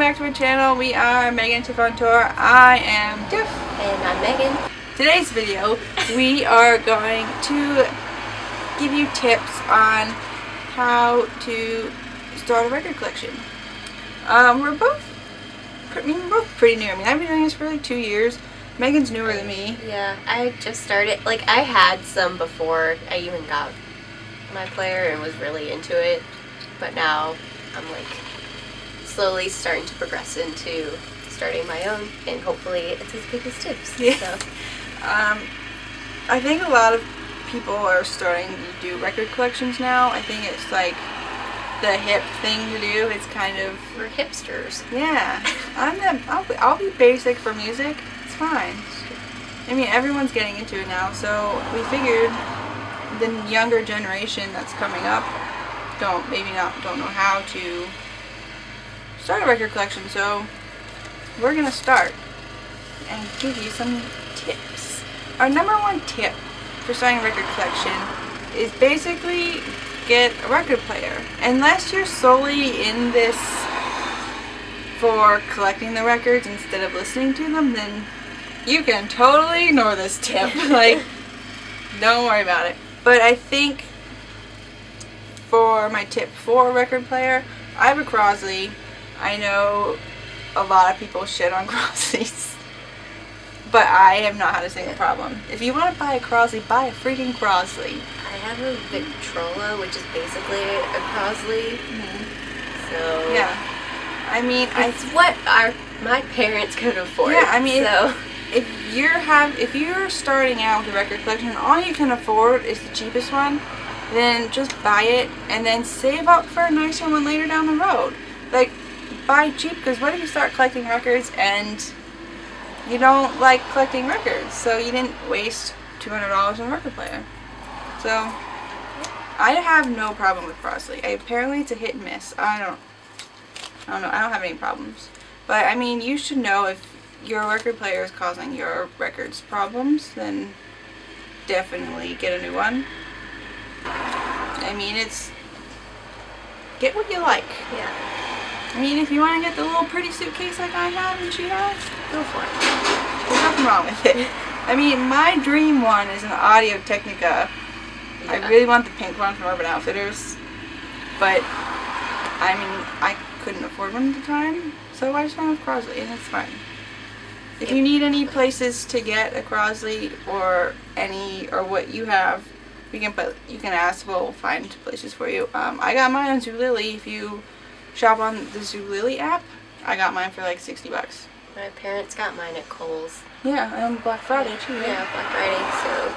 back to my channel. We are Megan Tiff on Tour. I am Tiff. And I'm Megan. Today's video, we are going to give you tips on how to start a record collection. We're both pretty new. I mean, I've been doing this for like 2 years. Megan's newer than me. Yeah, I just started. Like, I had some before I even got my player and was really into it. But now I'm like slowly starting to progress into starting my own, and hopefully it's as big as Tiff's. Yeah. So. I think a lot of people are starting to do record collections now. I think it's like the hip thing to do. It's kind of... We're hipsters. Yeah. I'll be basic for music. It's fine. I mean, everyone's getting into it now, so we figured the younger generation that's coming up don't know how to start a record collection, so we're gonna start and give you some tips. Our number one tip for starting a record collection is basically get a record player. Unless you're solely in this for collecting the records instead of listening to them, then you can totally ignore this tip. Like, don't worry about it. But I think for my tip for a record player, I have a Crosley. I know a lot of people shit on Crosleys, but I have not had a single problem. If you want to buy a Crosley, buy a freaking Crosley. I have a Victrola, which is basically a Crosley. Mm-hmm. So yeah, I mean, it's what my parents could afford. Yeah, I mean, so if you're starting out with a record collection and all you can afford is the cheapest one, then just buy it and then save up for a nicer one later down the road. Like, buy cheap, because what if you start collecting records and you don't like collecting records, so you didn't waste $200 on a record player. So I have no problem with Crosley. Apparently it's a hit and miss. I don't know. I don't have any problems. But I mean, you should know if your record player is causing your records problems, then definitely get a new one. I mean, it's get what you like. yeah. I mean, if you want to get the little pretty suitcase like I have and she has, go for it. There's nothing wrong with it. I mean, my dream one is an Audio Technica. Yeah. I really want the pink one from Urban Outfitters, but I mean, I couldn't afford one at the time, so I just went with Crosley, and it's fine. If you need any places to get a Crosley or what you have, you can ask. We'll find places for you. I got mine on Zulily. If you shop on the Zulily app, I got mine for like $60. My parents got mine at Kohl's. Yeah, on Black Friday too. Right? Yeah, Black Friday. So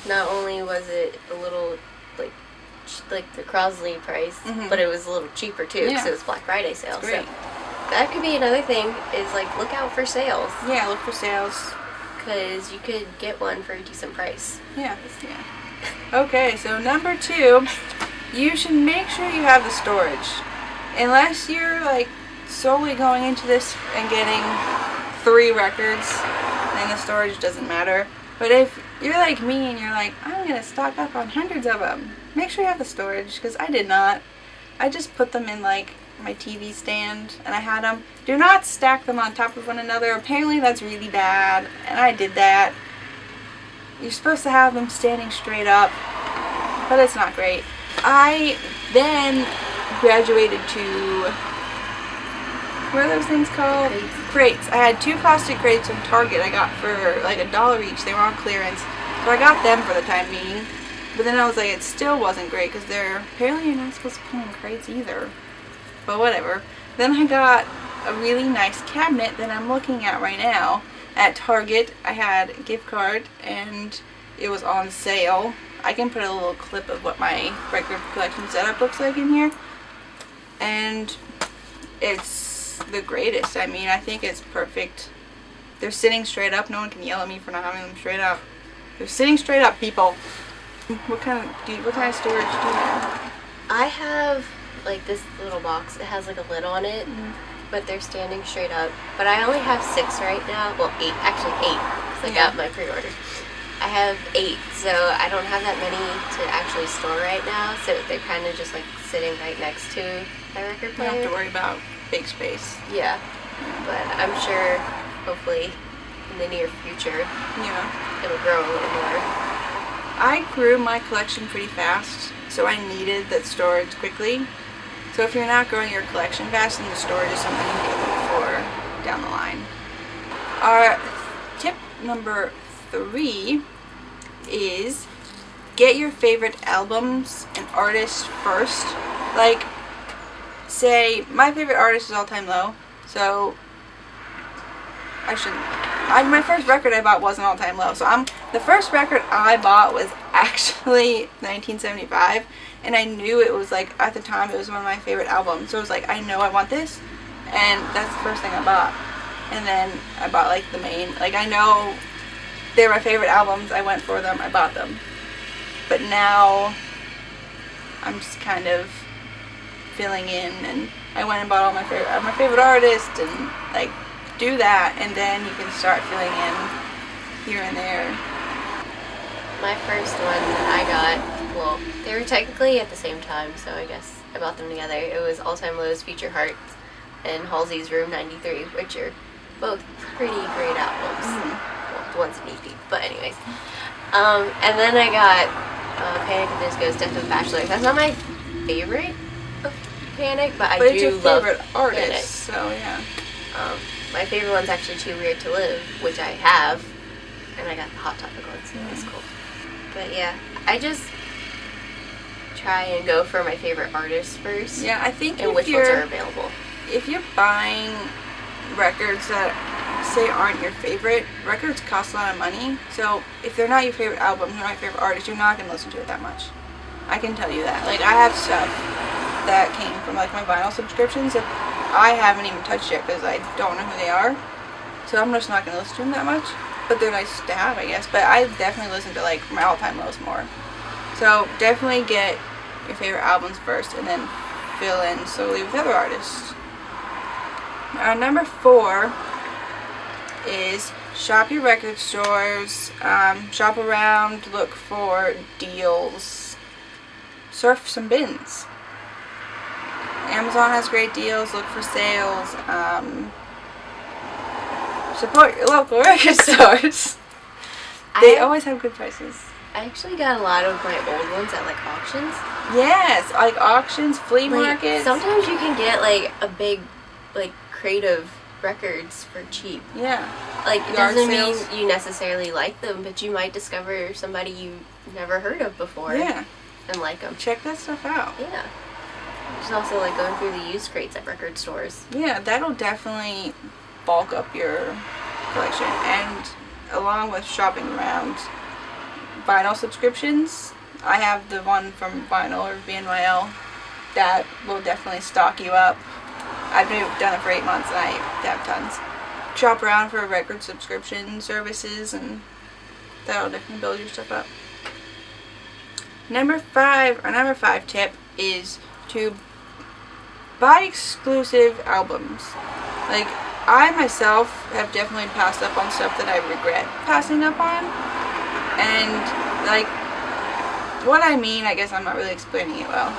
not only was it a little like the Crosley price, but it was a little cheaper too because it was Black Friday sale. That's great. So that could be another thing, is like look out for sales. Yeah, look for sales. Because you could get one for a decent price. Yeah. Okay, so number 2, you should make sure you have the storage. Unless you're like solely going into this and getting 3 records, then the storage doesn't matter. But if you're like me and you're like, I'm going to stock up on hundreds of them, make sure you have the storage, because I did not. I just put them in like my TV stand, and I had them. Do not stack them on top of one another. Apparently that's really bad, and I did that. You're supposed to have them standing straight up, but it's not great. I then graduated to, what are those things called? Crates. I had 2 plastic crates from Target I got for like $1 each. They were on clearance, so I got them for the time being. But then I was like, it still wasn't great, because apparently you're not supposed to put them in crates either. But whatever. Then I got a really nice cabinet that I'm looking at right now at Target. I had a gift card and it was on sale. I can put a little clip of what my record collection setup looks like in here. And it's the greatest. I mean, I think it's perfect. They're sitting straight up. No one can yell at me for not having them straight up. They're sitting straight up, people. What kind of storage do you have? I have like this little box. It has like a lid on it, but they're standing straight up. But I only have 6 right now. Well, 8. Actually 8, because I got my pre-order. I have 8, so I don't have that many to actually store right now. So they're kind of just like sitting right next to my record player. You don't have to worry about big space. Yeah. But I'm sure, hopefully, in the near future, Yeah. it'll grow a little more. I grew my collection pretty fast, so I needed that storage quickly. So if you're not growing your collection fast, then the storage is something you need to look for down the line. Our tip number 3 is get your favorite albums and artists first. Like, say, my favorite artist is All Time Low, so my first record I bought wasn't All Time Low, so the first record I bought was actually 1975, and I knew it was, like, at the time it was one of my favorite albums, so it was like, I know I want this, and that's the first thing I bought. And then I bought, like, the main, like, I know they're my favorite albums, I went for them, I bought them. But now I'm just kind of filling in, and I went and bought all my favorite artists, and, like, do that, and then you can start filling in here and there. My first one that I got, well, they were technically at the same time, so I guess I bought them together. It was All Time Low's Future Hearts and Halsey's Room 93, which are both pretty great albums. Well, one's an EP, but anyways. And then I got Panic at the Disco's Death of Bachelors. That's not my favorite of Panic, but I do love it's your favorite artist, Panic. so yeah. My favorite one's actually Too Weird to Live, which I have, and I got the Hot Topic one, so that's cool. But yeah, I just try and go for my favorite artists first. Yeah, I think and which ones are available. If you're buying records that say aren't your favorite, records cost a lot of money, so if they're not your favorite album, they're not your favorite artist, you're not going to listen to it that much. I can tell you that. Like, I have stuff that came from, like, my vinyl subscriptions that I haven't even touched yet because I don't know who they are, so I'm just not going to listen to them that much. But they're nice to have, I guess. But I definitely listen to, like, my all-time lows more. So definitely get your favorite albums first and then fill in slowly with other artists. Number 4 is shop your record stores, shop around, look for deals, surf some bins. Amazon has great deals, look for sales, support your local record stores. They always have good prices. I actually got a lot of my old ones at, like, auctions. Yes, like auctions, flea markets. Sometimes you can get, like, a big, like, crate of records for cheap. Yeah. Like, it Yard doesn't sales. mean you necessarily like them, but you might discover somebody you never heard of before. Yeah. And like them. Check that stuff out. Yeah. There's also, like, going through the used crates at record stores. Yeah, that'll definitely bulk up your collection. And along with shopping around vinyl subscriptions, I have the one from Vinyl or VNYL that will definitely stock you up. I've done it for 8 months and I have tons. Shop around for record subscription services and that'll definitely build your stuff up. Number 5 tip is to buy exclusive albums. Like, I myself have definitely passed up on stuff that I regret passing up on. And, like, what I mean, I guess I'm not really explaining it well.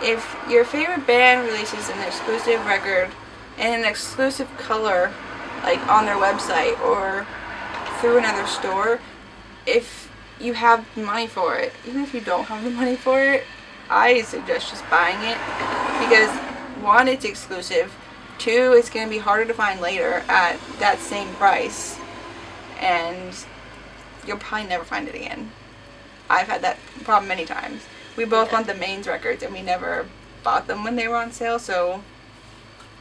If your favorite band releases an exclusive record in an exclusive color, like on their website or through another store, if you have the money for it, even if you don't have the money for it, I suggest just buying it because 1, it's exclusive, 2, it's going to be harder to find later at that same price, and you'll probably never find it again. I've had that problem many times. We both want the mains records and we never bought them when they were on sale, so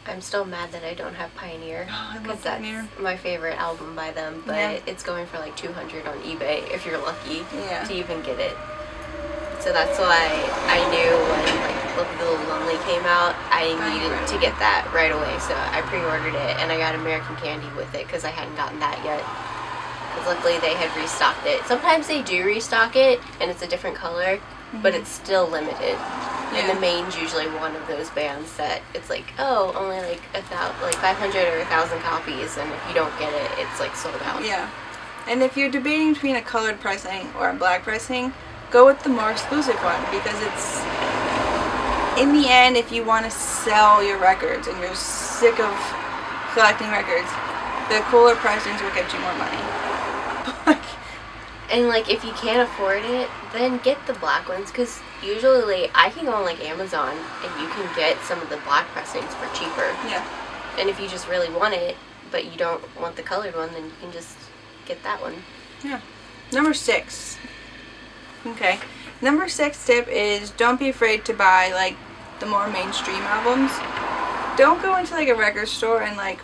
I'm still mad that I don't have Pioneer. I love Because Pioneer. that's my favorite album by them, but Yeah. it's going for like $200 on eBay if you're lucky Yeah. to even get it. So that's why I knew when like Look a Little Lonely came out, I needed to get that right away. So I pre-ordered it and I got American Candy with it because I hadn't gotten that yet. Because luckily they had restocked it. Sometimes they do restock it and it's a different color, but it's still limited. And the Main's usually one of those bands that it's like, oh, only like 500 or 1,000 copies, and if you don't get it, it's like sold out. Yeah. And if you're debating between a colored pressing or a black pressing, go with the more exclusive one because it's in the end, if you want to sell your records and you're sick of collecting records, the cooler pressings will get you more money. And like, if you can't afford it, then get the black ones, because usually I can go on like Amazon and you can get some of the black pressings for cheaper. Yeah. And if you just really want it, but you don't want the colored one, then you can just get that one. Yeah. Number 6. Okay. Number 6 tip is don't be afraid to buy like the more mainstream albums. Don't go into like a record store and like,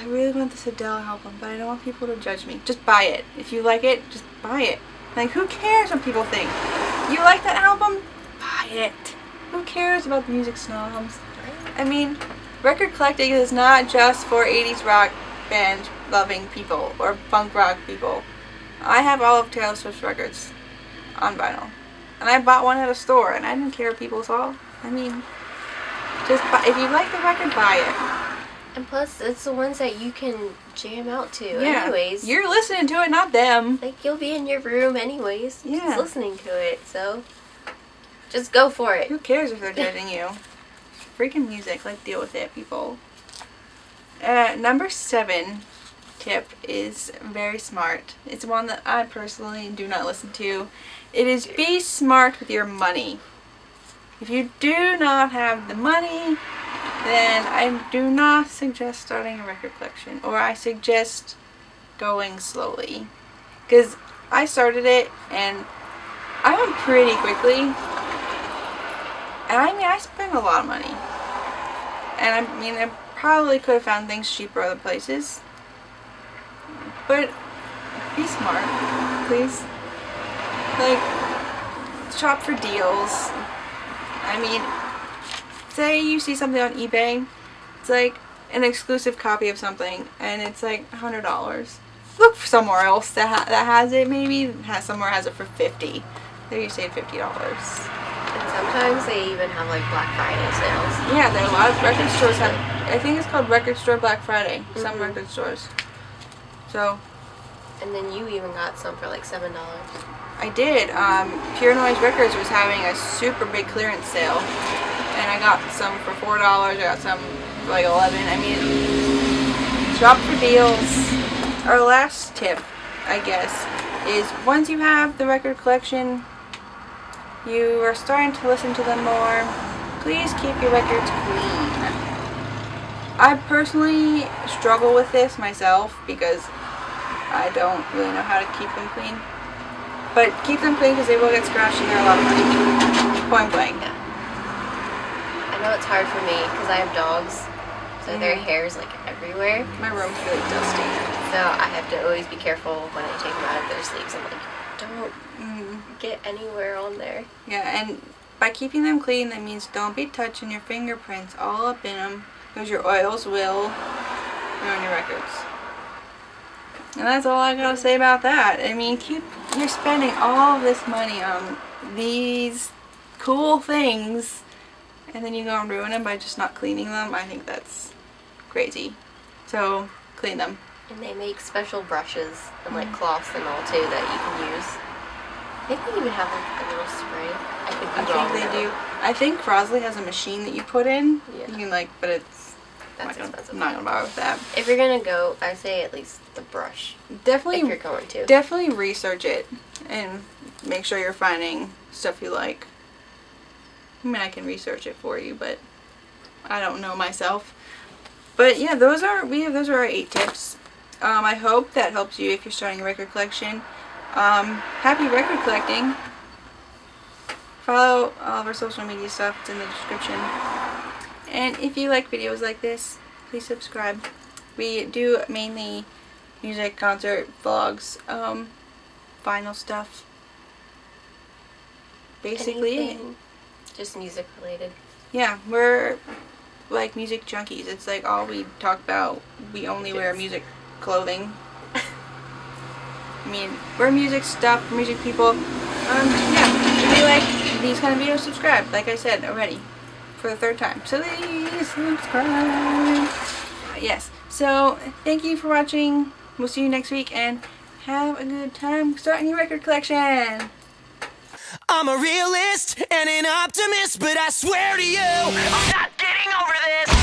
I really want this Adele album, but I don't want people to judge me. Just buy it. If you like it, just buy it. Like, who cares what people think? You like that album? Buy it. Who cares about the music snobs? I mean, record collecting is not just for 80s rock band loving people or punk rock people. I have all of Taylor Swift's records on vinyl. And I bought one at a store and I didn't care what people saw. I mean, just buy, if you like the record, buy it. And plus, it's the ones that you can jam out to anyways. You're listening to it, not them. Like, you'll be in your room anyways, Yeah. just listening to it, so just go for it. Who cares if they're judging you? Freaking music, like, deal with it, people. Number 7 tip is very smart. It's one that I personally do not listen to. It is be smart with your money. If you do not have the money, then I do not suggest starting a record collection, or I suggest going slowly, because I started it and I went pretty quickly, and I mean I spent a lot of money, and I mean I probably could have found things cheaper other places, but be smart, please. Like, shop for deals. I mean, say you see something on eBay, it's like an exclusive copy of something, and it's like $100. Look for somewhere else that has it. Maybe somewhere has it for $50. There you save $50. And sometimes they even have like Black Friday sales. Yeah, there are a lot of record stores have. I think it's called Record Store Black Friday. Some record stores. So. And then you even got some for like $7. I did. Pure Noise Records was having a super big clearance sale, and I got some for $4. I got some for like $11. I mean, shop for deals. Our last tip, I guess, is once you have the record collection, you are starting to listen to them more, please keep your records clean. I personally struggle with this myself because I don't really know how to keep them clean. But keep them clean because they will get scratched and they're a lot of money. Point blank. Yeah. I know it's hard for me because I have dogs, so their hair is like everywhere. My room's really dusty. So I have to always be careful when I take them out of their sleeves. I'm like, don't get anywhere on there. Yeah, and by keeping them clean, that means don't be touching your fingerprints all up in them, because your oils will ruin your records. And that's all I gotta say about that. I mean, you're spending all of this money on these cool things, and then you go and ruin them by just not cleaning them. I think that's crazy. So, clean them. And they make special brushes and like cloths and all too that you can use. I think they even have like a little spray. I could be wrong. I think they do. I think Crosley has a machine that you put in. Yeah. You can like, but it's That's expensive. I'm not gonna bother with that. If you're gonna go, I say at least the brush. Definitely. If you're going to. Definitely research it and make sure you're finding stuff you like. I mean, I can research it for you, but I don't know myself. But yeah, those are our 8 tips. I hope that helps you if you're starting a record collection. Happy record collecting. Follow all of our social media stuff. It's in the description. And if you like videos like this, please subscribe. We do mainly music, concert, vlogs, vinyl stuff. Basically, Anything, just music related. yeah, we're like music junkies. It's like all we talk about. We only wear music clothing. I mean, we're music stuff, music people. Yeah, if you like these kind of videos, subscribe. Like I said already, for the 3rd time. So please subscribe. Yes. So thank you for watching. We'll see you next week, and have a good time starting your record collection. I'm a realist and an optimist, but I swear to you, I'm not getting over this.